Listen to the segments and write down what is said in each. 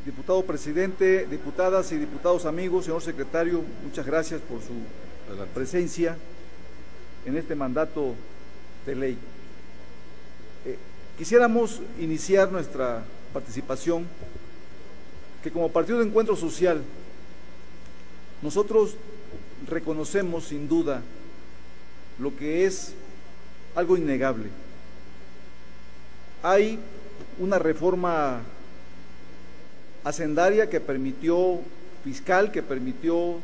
Diputado presidente, diputadas y diputados amigos, señor secretario, muchas gracias por su presencia en este mandato de ley. Quisiéramos iniciar nuestra participación que como Partido de Encuentro Social nosotros reconocemos sin duda lo que es algo innegable. Hay una reforma hacendaria fiscal que permitió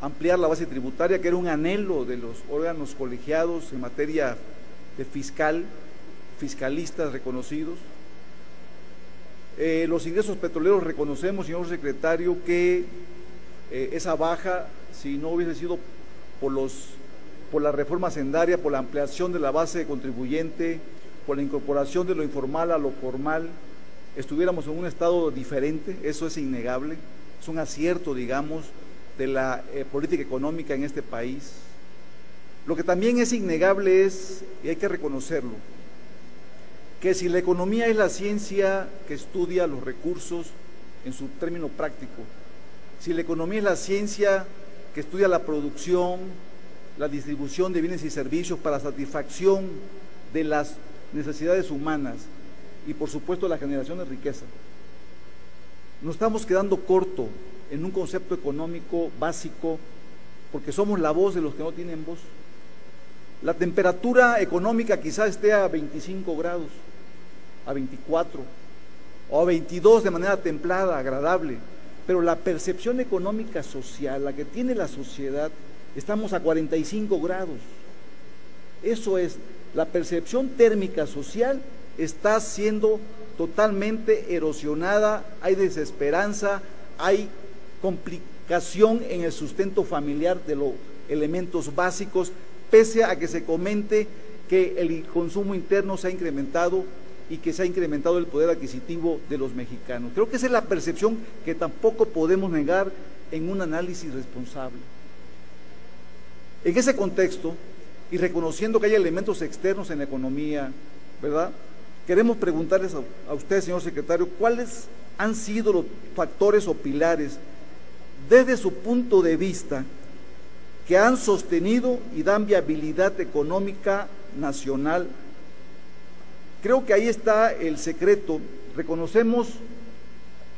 ampliar la base tributaria, que era un anhelo de los órganos colegiados en materia de fiscalistas reconocidos. Los ingresos petroleros reconocemos, señor secretario, que esa baja, si no hubiese sido por la reforma hacendaria, por la ampliación de la base contribuyente, por la incorporación de lo informal a lo formal, estuviéramos en un estado diferente. Eso es innegable, es un acierto, digamos, de la política económica en este país. Lo que también es innegable es, y hay que reconocerlo, que si la economía es la ciencia que estudia los recursos en su término práctico, si la economía es la ciencia que estudia la producción, la distribución de bienes y servicios para satisfacción de las necesidades humanas y por supuesto la generación de riqueza, nos estamos quedando corto en un concepto económico básico, porque somos la voz de los que no tienen voz. La temperatura económica quizás esté a 25 grados, a 24 o a 22 de manera templada, agradable, pero la percepción económica social, la que tiene la sociedad, estamos a 45 grados. Eso es, la percepción térmica social está siendo totalmente erosionada, hay desesperanza, hay complicación en el sustento familiar de los elementos básicos, pese a que se comente que el consumo interno se ha incrementado y que se ha incrementado el poder adquisitivo de los mexicanos. Creo que esa es la percepción que tampoco podemos negar en un análisis responsable. En ese contexto, y reconociendo que hay elementos externos en la economía, ¿verdad?, queremos preguntarles a usted, señor secretario, ¿cuáles han sido los factores o pilares desde su punto de vista que han sostenido y dan viabilidad económica nacional? Creo que ahí está el secreto. Reconocemos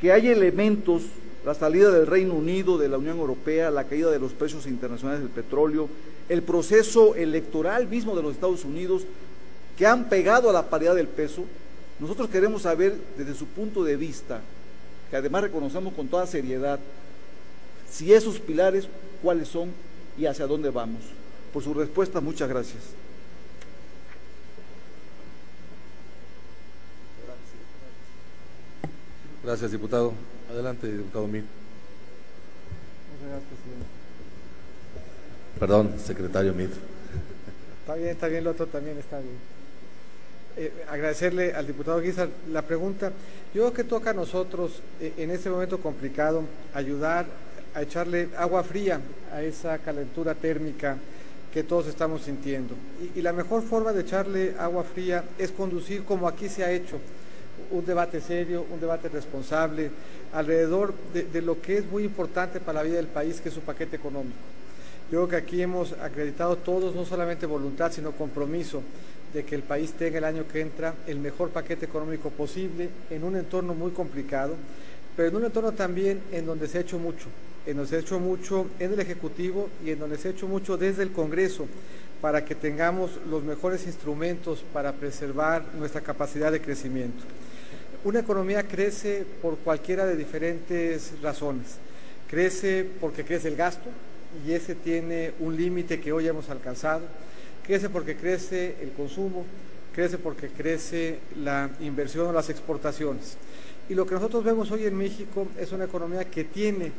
que hay elementos, la salida del Reino Unido de la Unión Europea, la caída de los precios internacionales del petróleo, el proceso electoral mismo de los Estados Unidos, que han pegado a la paridad del peso. Nosotros queremos saber desde su punto de vista, que además reconocemos con toda seriedad, si esos pilares, cuáles son y hacia dónde vamos. Por su respuesta, muchas gracias. Gracias, diputado. Adelante, diputado Meade. Muchas gracias, presidente. Perdón, secretario Meade. Está bien, lo otro también está bien. Agradecerle al diputado Guízar la pregunta. Yo creo que toca a nosotros, en este momento complicado, ayudar a echarle agua fría a esa calentura térmica que todos estamos sintiendo. Y la mejor forma de echarle agua fría es conducir, como aquí se ha hecho, un debate serio, un debate responsable, alrededor de lo que es muy importante para la vida del país, que es su paquete económico. Yo creo que aquí hemos acreditado todos, no solamente voluntad, sino compromiso de que el país tenga el año que entra el mejor paquete económico posible, en un entorno muy complicado, pero en un entorno también en donde se ha hecho mucho, en el Ejecutivo y en donde se ha hecho mucho desde el Congreso, para que tengamos los mejores instrumentos para preservar nuestra capacidad de crecimiento. Una economía crece por cualquiera de diferentes razones. Crece porque crece el gasto, y ese tiene un límite que hoy hemos alcanzado. Crece porque crece el consumo, crece porque crece la inversión o las exportaciones. Y lo que nosotros vemos hoy en México es una economía que tiene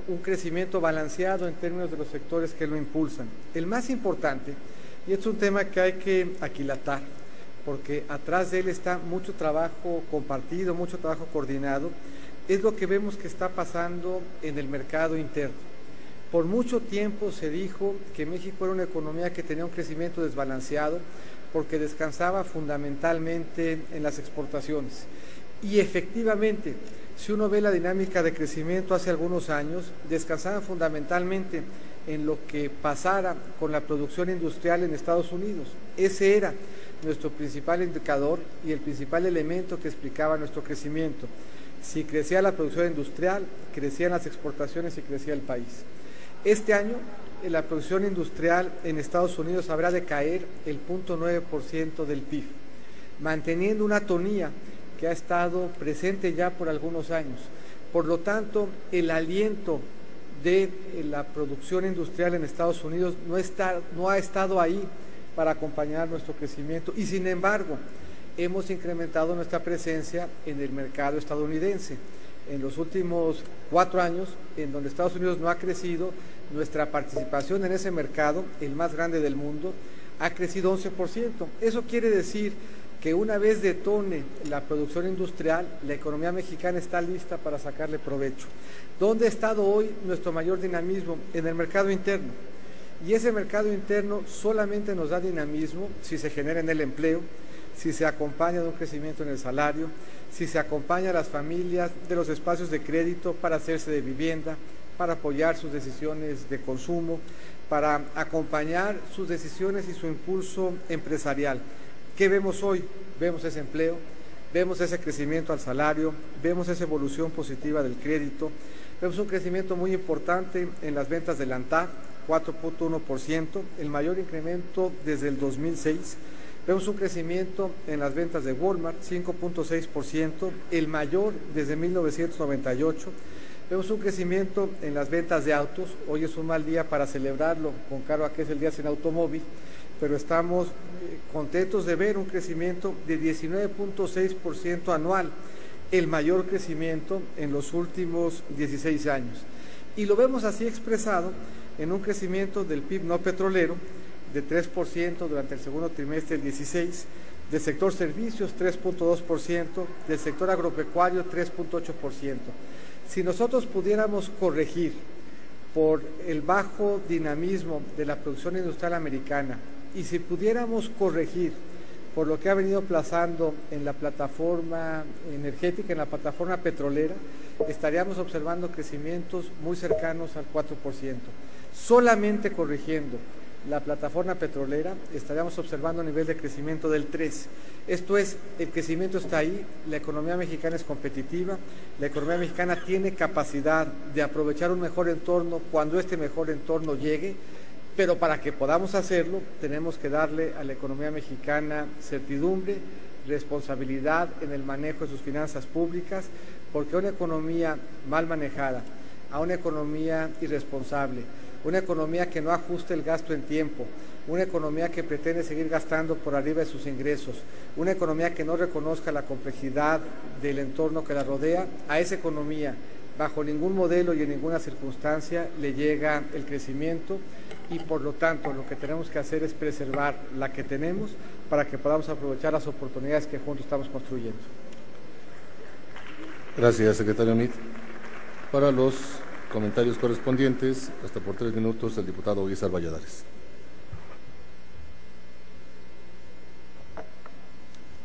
un crecimiento balanceado en términos de los sectores que lo impulsan. El más importante, y es un tema que hay que aquilatar, porque atrás de él está mucho trabajo compartido, mucho trabajo coordinado, es lo que vemos que está pasando en el mercado interno. Por mucho tiempo se dijo que México era una economía que tenía un crecimiento desbalanceado porque descansaba fundamentalmente en las exportaciones. Y efectivamente, si uno ve la dinámica de crecimiento hace algunos años, descansaba fundamentalmente en lo que pasara con la producción industrial en Estados Unidos. Ese era nuestro principal indicador y el principal elemento que explicaba nuestro crecimiento. Si crecía la producción industrial, crecían las exportaciones y crecía el país. Este año, la producción industrial en Estados Unidos habrá de caer el 0.9% del PIB, manteniendo una tonía que ha estado presente ya por algunos años. Por lo tanto, el aliento de la producción industrial en Estados Unidos no ha estado ahí para acompañar nuestro crecimiento y, sin embargo, hemos incrementado nuestra presencia en el mercado estadounidense. En los últimos 4 años, en donde Estados Unidos no ha crecido, nuestra participación en ese mercado, el más grande del mundo, ha crecido 11%. Eso quiere decir que una vez detone la producción industrial, la economía mexicana está lista para sacarle provecho. ¿Dónde ha estado hoy nuestro mayor dinamismo? En el mercado interno. Y ese mercado interno solamente nos da dinamismo si se genera en el empleo, si se acompaña de un crecimiento en el salario, si se acompaña a las familias de los espacios de crédito para hacerse de vivienda, para apoyar sus decisiones de consumo, para acompañar sus decisiones y su impulso empresarial. ¿Qué vemos hoy? Vemos ese empleo, vemos ese crecimiento al salario, vemos esa evolución positiva del crédito, vemos un crecimiento muy importante en las ventas del ANTAD, 4.1%, el mayor incremento desde el 2006. Vemos un crecimiento en las ventas de Walmart, 5.6%, el mayor desde 1998. Vemos un crecimiento en las ventas de autos. Hoy es un mal día para celebrarlo, con cargo a que es el día sin automóvil, pero estamos contentos de ver un crecimiento de 19.6% anual, el mayor crecimiento en los últimos 16 años. Y lo vemos así expresado en un crecimiento del PIB no petrolero de 3% durante el segundo trimestre del 16, del sector servicios 3.2%, del sector agropecuario 3.8%. Si nosotros pudiéramos corregir por el bajo dinamismo de la producción industrial americana y si pudiéramos corregir por lo que ha venido aplazando en la plataforma energética, en la plataforma petrolera, estaríamos observando crecimientos muy cercanos al 4%. Solamente corrigiendo la plataforma petrolera estaríamos observando un nivel de crecimiento del 3%. Esto es, el crecimiento está ahí, la economía mexicana es competitiva, la economía mexicana tiene capacidad de aprovechar un mejor entorno cuando este mejor entorno llegue, pero para que podamos hacerlo tenemos que darle a la economía mexicana certidumbre, responsabilidad en el manejo de sus finanzas públicas, porque una economía mal manejada, a una economía irresponsable, una economía que no ajuste el gasto en tiempo, una economía que pretende seguir gastando por arriba de sus ingresos, una economía que no reconozca la complejidad del entorno que la rodea, a esa economía, bajo ningún modelo y en ninguna circunstancia, le llega el crecimiento y por lo tanto lo que tenemos que hacer es preservar la que tenemos para que podamos aprovechar las oportunidades que juntos estamos construyendo. Gracias, secretario Meade. Para los comentarios correspondientes, hasta por 3 minutos, el diputado Guízar Valladares.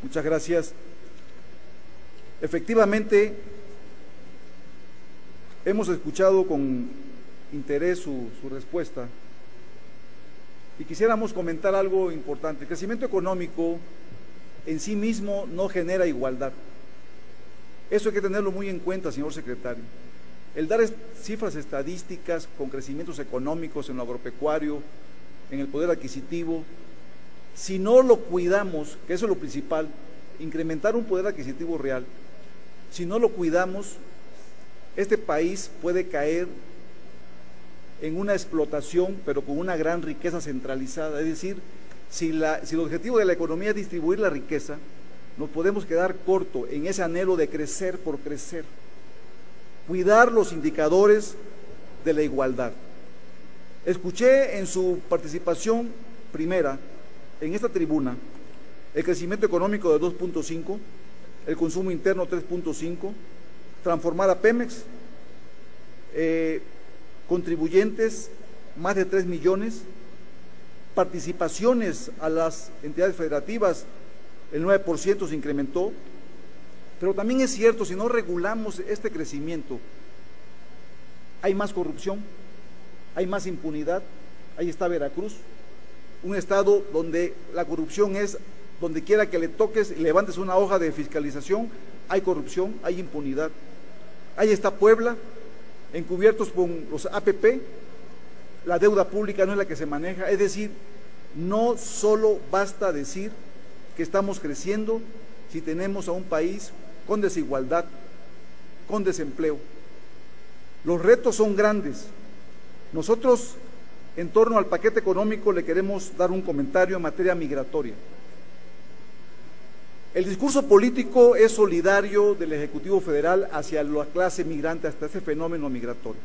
Muchas gracias. Efectivamente, hemos escuchado con interés su respuesta y quisiéramos comentar algo importante. El crecimiento económico en sí mismo no genera igualdad. Eso hay que tenerlo muy en cuenta, señor secretario. El dar cifras estadísticas con crecimientos económicos en lo agropecuario, en el poder adquisitivo, si no lo cuidamos, que eso es lo principal, incrementar un poder adquisitivo real, si no lo cuidamos, este país puede caer en una explotación, pero con una gran riqueza centralizada. Es decir, si el objetivo de la economía es distribuir la riqueza, nos podemos quedar corto en ese anhelo de crecer por crecer. Cuidar los indicadores de la igualdad. Escuché en su participación primera en esta tribuna el crecimiento económico de 2.5, el consumo interno 3.5, transformar a Pemex, contribuyentes, más de 3 millones, participaciones a las entidades federativas, el 9% se incrementó, pero también es cierto, si no regulamos este crecimiento, hay más corrupción, hay más impunidad. Ahí está Veracruz, un estado donde la corrupción es, donde quiera que le toques y levantes una hoja de fiscalización, hay corrupción, hay impunidad. Ahí está Puebla, encubiertos con los APP, la deuda pública no es la que se maneja, es decir, no solo basta decir que estamos creciendo si tenemos a un país con desigualdad, con desempleo. Los retos son grandes. Nosotros, en torno al paquete económico, le queremos dar un comentario en materia migratoria. El discurso político es solidario del Ejecutivo Federal hacia la clase migrante, hasta ese fenómeno migratorio.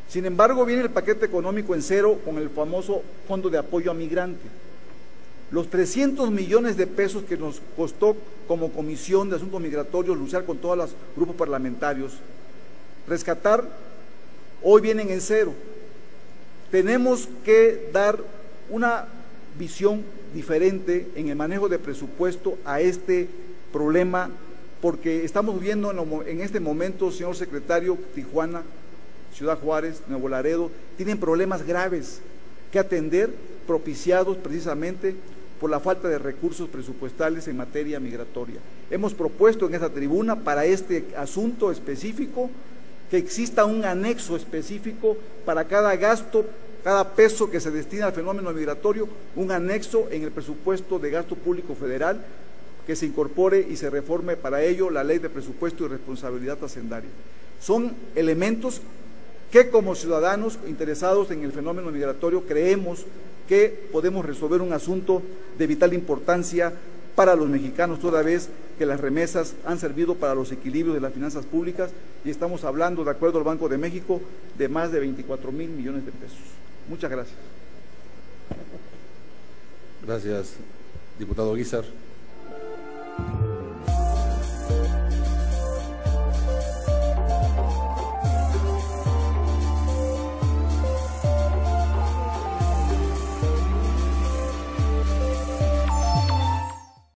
Sin embargo, viene el paquete económico en cero con el famoso Fondo de Apoyo a Migrante. Los 300 millones de pesos que nos costó como Comisión de Asuntos Migratorios luchar con todos los grupos parlamentarios, rescatar, hoy vienen en cero. Tenemos que dar una visión diferente en el manejo de presupuesto a este problema, porque estamos viendo en este momento, señor secretario, Tijuana, Ciudad Juárez, Nuevo Laredo, tienen problemas graves que atender, propiciados precisamente por la falta de recursos presupuestales en materia migratoria. Hemos propuesto en esta tribuna para este asunto específico que exista un anexo específico para cada gasto, cada peso que se destina al fenómeno migratorio, un anexo en el presupuesto de gasto público federal, que se incorpore y se reforme para ello la ley de presupuesto y responsabilidad hacendaria. Son elementos que como ciudadanos interesados en el fenómeno migratorio creemos que podemos resolver un asunto de vital importancia para los mexicanos, toda vez que las remesas han servido para los equilibrios de las finanzas públicas y estamos hablando, de acuerdo al Banco de México, de más de 24,000 millones de pesos. Muchas gracias. Gracias, diputado Guízar.